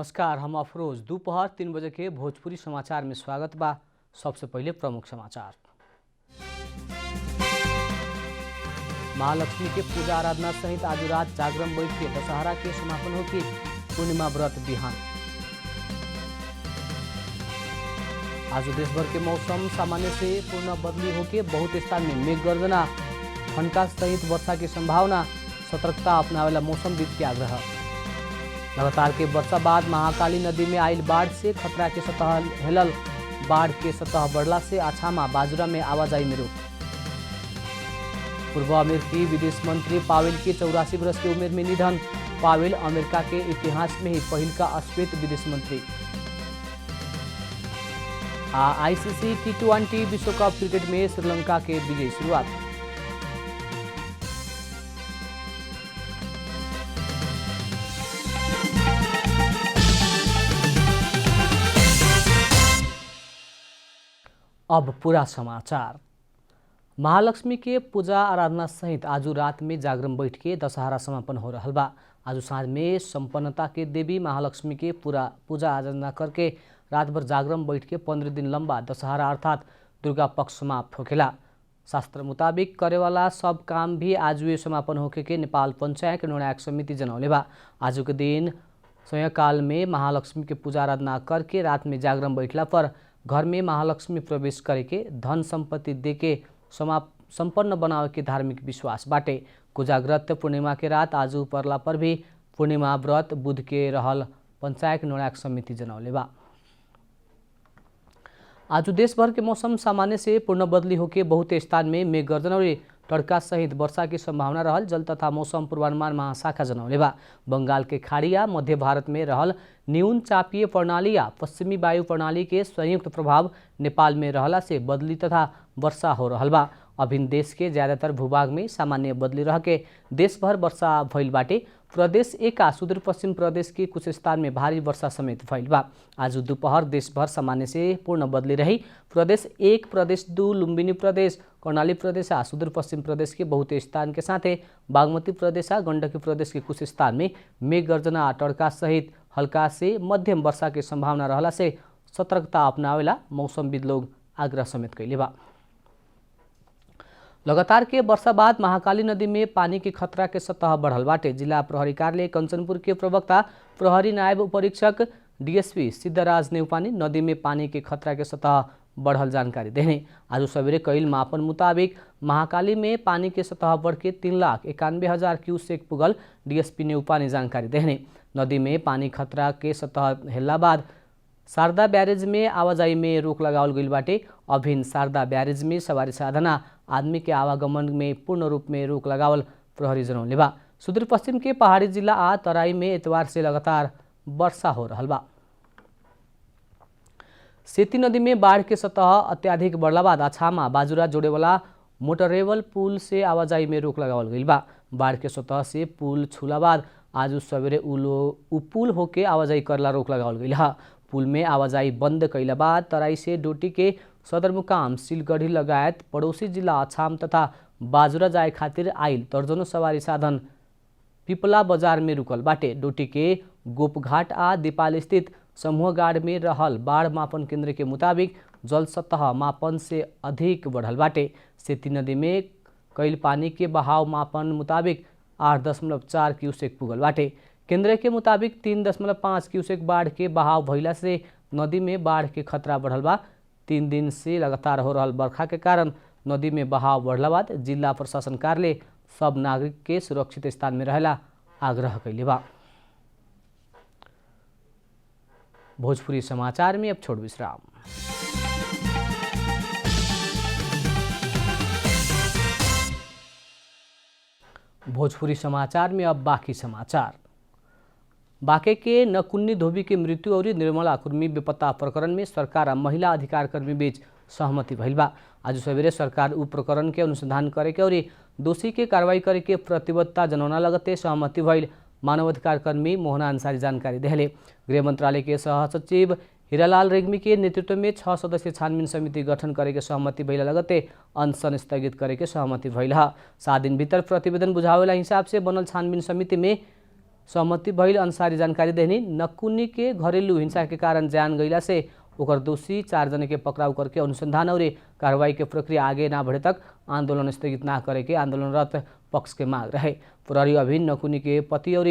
नमस्कार, हम अफरोज। दोपहर 3 बजे के भोजपुरी समाचार में स्वागत बा। सबसे पहले प्रमुख समाचार। महालक्ष्मी के पूजा आराधना सहित आज रात जागरण बैठ के दशहरा के समापन होगी। पूर्णिमा व्रत बिहान। आज देशभर के मौसम सामान्य से पूर्ण बदली होके बहुत स्थान में मेघ गर्जना, ठनका सहित वर्षा की संभावना। सतर्कता अपनावेला मौसमविद के आग्रह। लगातार के वर्षा बाद महाकाली नदी में आयल बाढ़ से खतरा के सतह हेलल। बाढ़ के सतह बढ़ला से आछामा बाजुरा में आवाजाही में रोक। पूर्व अमेरिकी विदेश मंत्री पावेल की 84 वर्ष की उम्र में निधन। पावेल अमेरिका के इतिहास में ही पहल का अश्वेत विदेश मंत्री। आईसीसी T20 विश्व कप क्रिकेट में श्रीलंका के विजयी शुरुआत। अब पूरा समाचार। महालक्ष्मी के पूजा आराधना सहित आज रात में जागरण बैठ के दशहरा समापन हो रहा बा। आज सांझ में संपन्नता के देवी महालक्ष्मी के पूजा आराधना करके रात भर जागरण बैठ के 15 दिन लंबा दशहरा अर्थात दुर्गा पक्ष समाप्त होखेला। शास्त्र मुताबिक करे वाला सब काम भी आज वे समापन होके के नेपाल पंचायत निर्णायक समिति जनौले बा। आज के दिन सायंकाल में महालक्ष्मी के पूजा आराधना करके रात में जागरण बैठला पर घर में महालक्ष्मी प्रवेश करके धन संपत्ति देके संपन्न बनावे के धार्मिक विश्वास बाटे। कोजाग्रत पूर्णिमा के रात आज परला पर भी पूर्णिमा व्रत बुध के रहल पंचायत निर्णायक समिति जनौले बा। आज देश भर के मौसम सामान्य से पूर्ण बदली होके बहुत स्थान में मेघ गर्जन और तड़का सहित वर्षा की संभावना रहल। जल तथा मौसम पूर्वानुमान महाशाखा जनौले बा। बंगाल के खाड़िया मध्य भारत में रहल न्यून चापीय प्रणाली या पश्चिमी वायु प्रणाली के संयुक्त प्रभाव नेपाल में रहला से बदली तथा वर्षा हो रहल बा। अभिन देश के ज्यादातर भूभाग में सामान्य बदली रह के देश भर वर्षा भइल बाटे। प्रदेश एक सुदूर पश्चिम प्रदेश के कुछ स्थान में भारी वर्षा समेत भइल बा। आज दोपहर देश भर सामान्य से पूर्ण बदली रही। प्रदेश 1, प्रदेश 2, लुम्बिनी प्रदेश, कर्णाली प्रदेश सुदूर पश्चिम प्रदेश के बहुत स्थान के साथ बागमती प्रदेश गण्डकी प्रदेश के कुछ स्थान में मेघ गर्जना तड़का सहित हल्का से मध्यम वर्षा की संभावना रहला से सतर्कता अपनावेला मौसमविद लोग आग्रह समेत कैले बा। लगातार के वर्षा बाद महाकाली नदी में पानी की खतरा के सतह बढ़ल बाटे। जिला प्रहरी कार्यालय कंचनपुर के प्रवक्ता प्रहरी नायब उपरीक्षक डीएसपी सिद्धराज नेउपानी नदी में पानी के खतरा के सतह बढ़ल जानकारी देने। आज सवेरे कईल मापन मुताबिक महाकाली में पानी के सतह बढ़ के 3,91,000 क्यूसेक पुगल। डीएसपी नेउपानी जानकारी देने नदी में पानी खतरा के सतह हेलला बाद शारदा बैरेज में आवाजाही में रोक लगावल गईल बाटे। अभिन शारदा बैरेज में सवारी साधना आदमी के आवागमन में पूर्ण रूप में रोक लगावल प्रहरी जनौले बा। सुदूर पश्चिम के पहाड़ी जिला तराई में इतवार से लगातार वर्षा हो रहल बा। सेती नदी में बाढ़ के सतह अत्याधिक बढ़ला बाद आछामा बाजुरा जोड़े वाला मोटरेबल पुल से आवाजाही में रोक लगावल गईल बा। बाढ़ के सतह से पुल छूला बाद आज सवेरे उ पुल होके आवाजाही करला रोक लगावल गईल हा। पुल में आवाजाही बंद कैला बाद तराई से डोटी के सदरमुकाम सिलगढ़ी लगायत पड़ोसी जिला अछाम तथा बाजुरा जाए खातिर आइल दर्जनों सवारी साधन पिपला बाजार में रुकल बाटे। डोटी के गोपघाट दीपाल स्थित समूह गाड़ में रहल बाढ़ मापन केंद्र के मुताबिक जल सतह मापन से अधिक बढ़ल बाटे। सेती नदी में कैल पानी के बहाव मापन मुताबिक 8.4 क्यूसेक पुगल बाटे। केंद्र के मुताबिक 3.5 क्यूसेक बाढ़ के बहाव भइला से नदी में बाढ़ के खतरा बढ़ल बा। 3 दिन से लगातार हो रहल बरखा के कारण नदी में बहाव बढ़ला बाद जिला प्रशासन कार्यालय सब नागरिक के सुरक्षित स्थान में रहेला आग्रह कैले बा। भोजपुरी समाचार में अब छोड़ विश्राम। भोजपुरी समाचार में अब बाकी समाचार। बांके के नकुन्नी धोबी की मृत्यु और निर्मला कुर्मी बेपत्ता प्रकरण में सरकार और महिला अधिकार कर्मी बीच सहमति भइल बा। आज सवेरे सरकार उ प्रकरण के अनुसंधान करे के और दोषी के कार्रवाई करे के प्रतिबद्धता जनाउना लगते सहमति भइल मानवाधिकार कर्मी मोहना अंसारी जानकारी देले। गृह मंत्रालय के सहसचिव हीरालाल रेग्मी के नेतृत्व में 6 सदस्यीय छानबीन समिति गठन करे के सहमति भइला लगते अनशन स्थगित करे के सहमति भइल। 7 दिन भीतर प्रतिवेदन बुझावेला हिसाब से बनल छानबीन समिति में सहमति भइल अनुसारी जानकारी देनी नकुनी के घरेलू हिंसा के कारण जान गईला से ओकर दोषी 4 जने के पकड़ाव करके अनुसंधान और कार्रवाई के प्रक्रिया आगे ना बढ़े तक आंदोलन स्थगित ना करे के आंदोलनरत पक्ष के मांग रहे। प्रहरी अभी नकुनी के पति और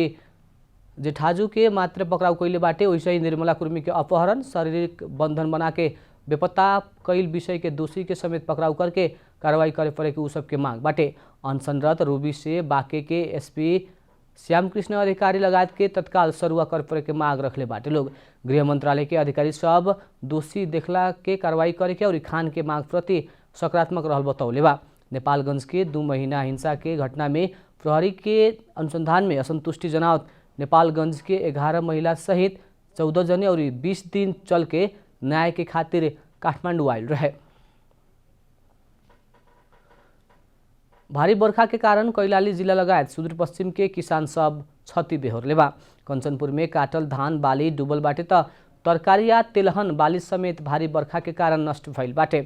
जेठाजू के मात्र पकड़ाव कैले बाटे। वैसे ही निर्मला कुर्मी के अपहरण शारीरिक बंधन बना के बेपत्ता कैल विषय के दोषी के समेत पकड़ाव करके कार्रवाई करे पड़े के उ सब के मांग बाटे। अनशनरत रूबी से बाके के एसपी श्यामकृष्ण अधिकारी लगायत के तत्काल सरुआ कर पड़े के मांग रखले बाटे लोग। गृह मंत्रालय के अधिकारी सब दोषी देखला के कार्रवाई करे के और खान के मांग प्रति सकारात्मक रहल बतौले बा। नेपालगंज के 2 महीना हिंसा के घटना में प्रहरी के अनुसंधान में असंतुष्टि जनावत नेपालगंज के 11 महिला सहित 14 जने और 20 दिन चल के न्याय के खातिर काठमांडू आयल रहे। भारी बर्खा के कारण कैलाली जिला लगायत सुदूरपश्चिम के किसान सब क्षति बेहोरले बा। कंचनपुर में काटल धान बाली डूबल बाटे त तरकारी या तेलहन बाली समेत भारी बर्खा के कारण नष्ट भइल बाटे।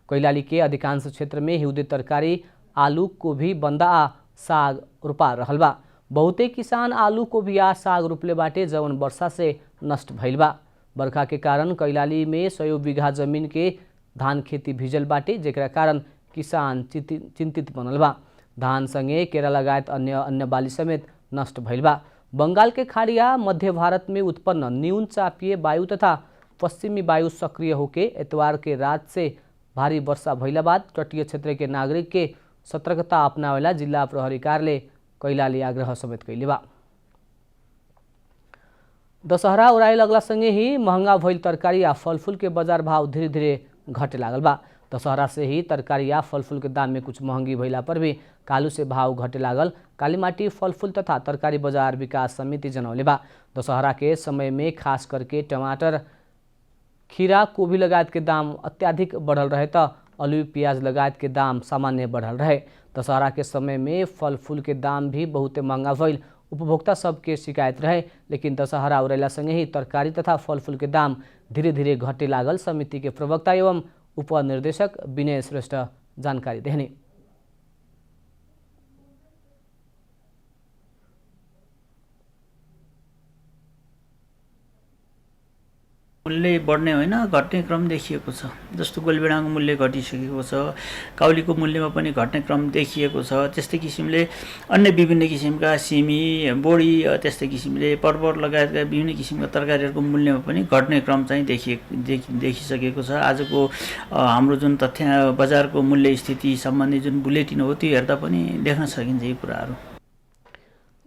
कैलाली के अधिकांश क्षेत्र में हिउदे तरकारी आलू कोभी बंदा आ साग रोपा रहल बा। बहुते किसान आलू कोभी आ साग रोपले बाटे जवन वर्षा से नष्ट भइल बा। बर्खा के कारण कैलाली में 100 बीघा जमीन के धान खेती भिजल बाटे जेकरा कारण किसान चिंतित बनल बा। धान संगे केरा लगायत अन्य बाली समेत नष्ट भइल बा। बंगाल के खाड़ी आ मध्य भारत में उत्पन्न न्यून चापीय वायु तथा पश्चिमी वायु सक्रिय होके एतवार के रात से भारी वर्षा भइला बाद तटीय क्षेत्र के नागरिक के सतर्कता अपनावेला जिला प्रहरी कार्यालय कैलाली आग्रह समेत कैले बा। दशहरा उड़ाए लगला संगे ही महंगा भइल तरकारी आ फलफूल के बाजार भाव धीरे धीरे घटे लागल बा। दशहरा से ही तरकारी या फलफूल के दाम में कुछ महंगी भइला पर भी कालू से भाव घटे लागल कालीमाटी फलफूल तथा तरकारी बाजार विकास समिति जनौले बा। दशहरा के समय में खास करके टमाटर खीरा कोभी लगायत के दाम अत्याधिक बढ़ल रहे तो आलू प्याज लगायत के दाम सामान्य बढ़ल रहे। दशहरा के समय में फल फूल के दाम भी बहुत महंगा भइल उपभोक्ता सबके शिकायत रहे। लेकिन दशहरा उड़ैला संगे ही तरकारी तथा फल फूल के दाम धीरे धीरे घटे लागल समिति के प्रवक्ता एवं उपनिर्देशक विनय श्रेष्ठ जानकारी देहनी। मूल्य बढ्ने होइन घट्ने क्रम देखिएको छ। जस्तो गोलभेडाको मूल्य घटिसकेको छ, काउलीको मूल्यमा पनि घट्ने क्रम देखिएको छ। त्यस्तै किसिमले अन्य विभिन्न किसिमका सिमी बोडी त्यस्तै किसिमले परवर लगायतका विभिन्न किसिमका तरकारीहरूको मूल्यमा पनि घट्ने क्रम चाहिँ देखिसकेको छ। आजको हाम्रो जुन तथ्य बजारको मूल्य स्थिति सम्बन्धी जुन बुलेटिन हो त्यो हेर्दा पनि देख्न सकिन्छ यी कुराहरू।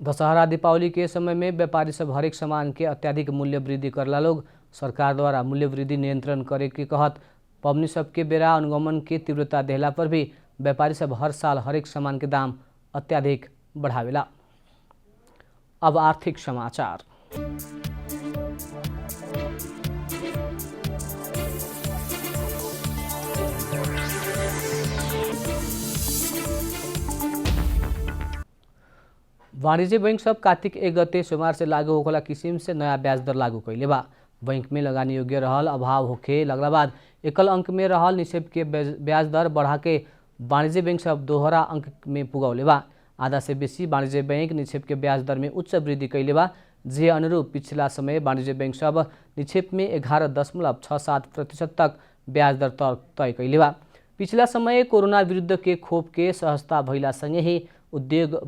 दशहरा दीपावली के समय में व्यापारी सब हरेक सामान के अत्याधिक मूल्य वृद्धि करला लोग सरकार द्वारा मूल्य वृद्धि नियंत्रण करे के कहत पबनी सबके बेरा अनुगमन के तीव्रता देहला पर भी व्यापारी सब हर साल हरेक सामान के दाम अत्याधिक बढ़ावेला। अब आर्थिक समाचार। वाणिज्य बैंक सब कार्तिक 1 गते सोमवार से लागू होखला किसिम से नया ब्याज दर लागू कैले बा। बैंक में लगानी योग्य रहल अभाव होखे लगला बाद एकल अंक में रहल निक्षेप के ब्याज दर बढ़ा के वाणिज्य बैंक सब दोहरा अंक में पुगौले बा। आधा से बेसी वाणिज्य बैंक निक्षेप के ब्याज दर में उच्च वृद्धि कैले बा। जे अनुरूप पिछला समय वाणिज्य बैंक सब निक्षेप में 11.67% तक ब्याज दर तय कैले बा। पिछला समय कोरोना विरुद्ध के खोप के सहजता भइला संगे ही उद्योग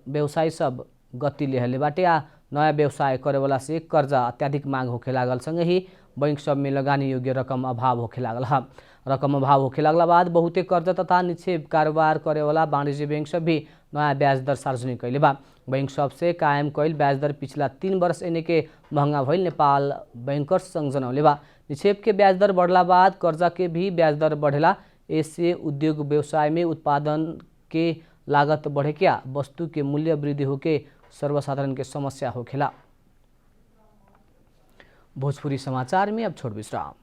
व्यवसाय सब गति लेहले बाटे आ नया व्यवसाय करेवाला से कर्जा अत्याधिक मांग होखे लागल संगे ही बैंक सब में लगानी योग्य रकम अभाव होखे लागल है। रकम अभाव होखे लागला बाद बहुते कर्जा तथा निक्षेप कारोबार करेवाला वाणिज्य बैंक सब भी नया ब्याज दर सार्वजनिक कैले बा। बैंक सबसे कायम कैल ब्याज दर पिछला 3 वर्ष एने के महंगा भइल नेपाल बैंकर्स संघ जनौले बा। निक्षेप के ब्याज दर बढ़ला बाद कर्जा के भी ब्याज दर बढ़ेला। इससे उद्योग व्यवसाय में उत्पादन के लागत बढ़े क्या वस्तु के मूल्य वृद्धि होके सर्वसाधारण के समस्या होखेला। भोजपुरी समाचार में अब छोड़ विश्राम।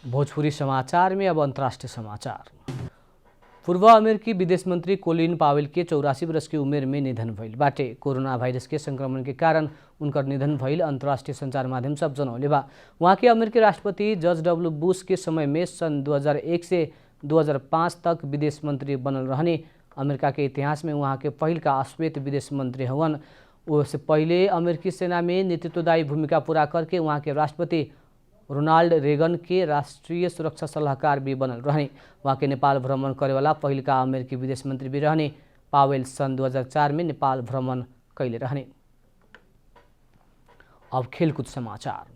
भोजपुरी समाचार में अब अंतर्राष्ट्रीय समाचार। पूर्व अमेरिकी विदेश मंत्री कोलिन पावेल के 84 वर्ष की उम्र में निधन भइल बाटे। कोरोना वायरस के संक्रमण के कारण उनकर निधन भइल अंतर्राष्ट्रीय संचार माध्यम सब जनौले बा। वहाँ के अमेरिकी राष्ट्रपति जॉर्ज डब्ल्यू बुश के समय में सन 2001 से 2005 तक विदेश मंत्री बनल रहने। अमेरिका के इतिहास में वहाँ के पहिल का अश्वेत विदेश मंत्री हवन। उससे पहले अमेरिकी सेना में नेतृत्वदायी भूमिका पूरा करके वहाँ के राष्ट्रपति रोनाल्ड रेगन के राष्ट्रीय सुरक्षा सलाहकार भी बनल रहने। वहाँ के नेपाल भ्रमण करेवाला पहिल का अमेरिकी विदेश मंत्री भी रहने। पावेल सन् 2004 में नेपाल भ्रमण कैले रहने। अब खेलकुद समाचार।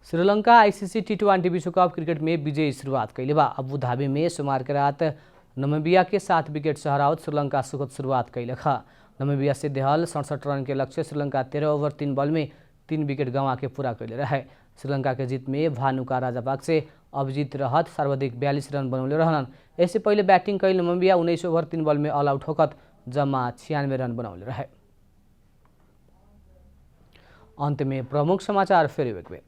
श्रीलंका आईसीसी टी20 विश्व कप क्रिकेट में विजयी शुरुआत कैले बा। अबू धाबी में सोमवार के रात नामीबिया के 7 विकेट से हरावत श्रीलंका सुखद शुरुआत कैले खा। नामीबिया से देहल 67 रन के लक्ष्य श्रीलंका 13 ओवर 3 बॉल में 3 विकेट गंवा के पूरा कैले रहे। श्रीलंका के जीत में भानुका राजापाक्से अभिजीत रहत सर्वाधिक 42 रन बनौले रहन। इससे पहले बैटिंग कैल नामीबिया 19 ओवर 3 बॉल में ऑल आउट होकर जम्मा 96 रन बनौले रहे। अंत में प्रमुख समाचार फिर एक बेर।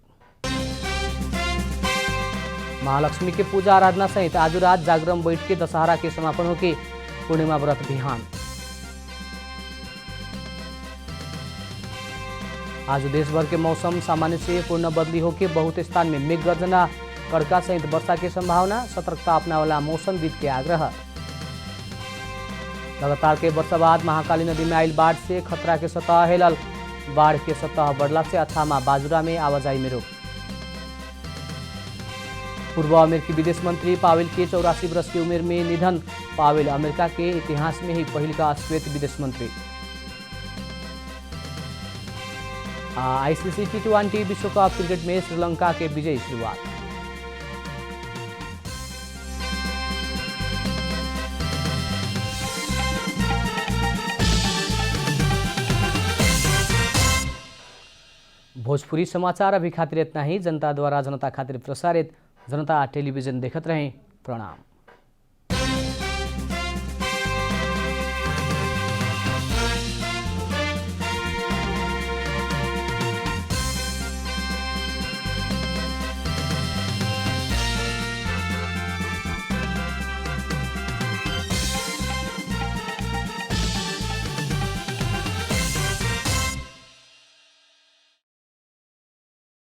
महालक्ष्मी के पूजा आराधना सहित आज रात जागरण बैठ के दशहरा के समापन हो के पूर्णिमा व्रत बिहान। आज देश भर के मौसम सामान्य से पूर्ण बदली होके बहुत स्थान में मेघ गर्जना कड़का सहित वर्षा की संभावना। सतर्कता अपना वाला मौसमविद के आग्रह। लगातार के वर्षा बाद महाकाली नदी में आयल बाढ़ से खतरा के सतह हेलल। बाढ़ के सतह बढ़ला से अछामा बाजुरा में आवाजाही में रोक। पूर्व अमेरिकी विदेश मंत्री पावेल के 84 वर्ष की उम्र में निधन। पावेल अमेरिका के इतिहास में ही पहिल का अश्वेत विदेश मंत्री। आईसीसी टी20 विश्व कप क्रिकेट में श्रीलंका के विजयी शुरुआत। भोजपुरी समाचार अभी खातिर इतना ही। जनता द्वारा जनता खातिर प्रसारित जनता टेलीविजन देखत रहें। प्रणाम।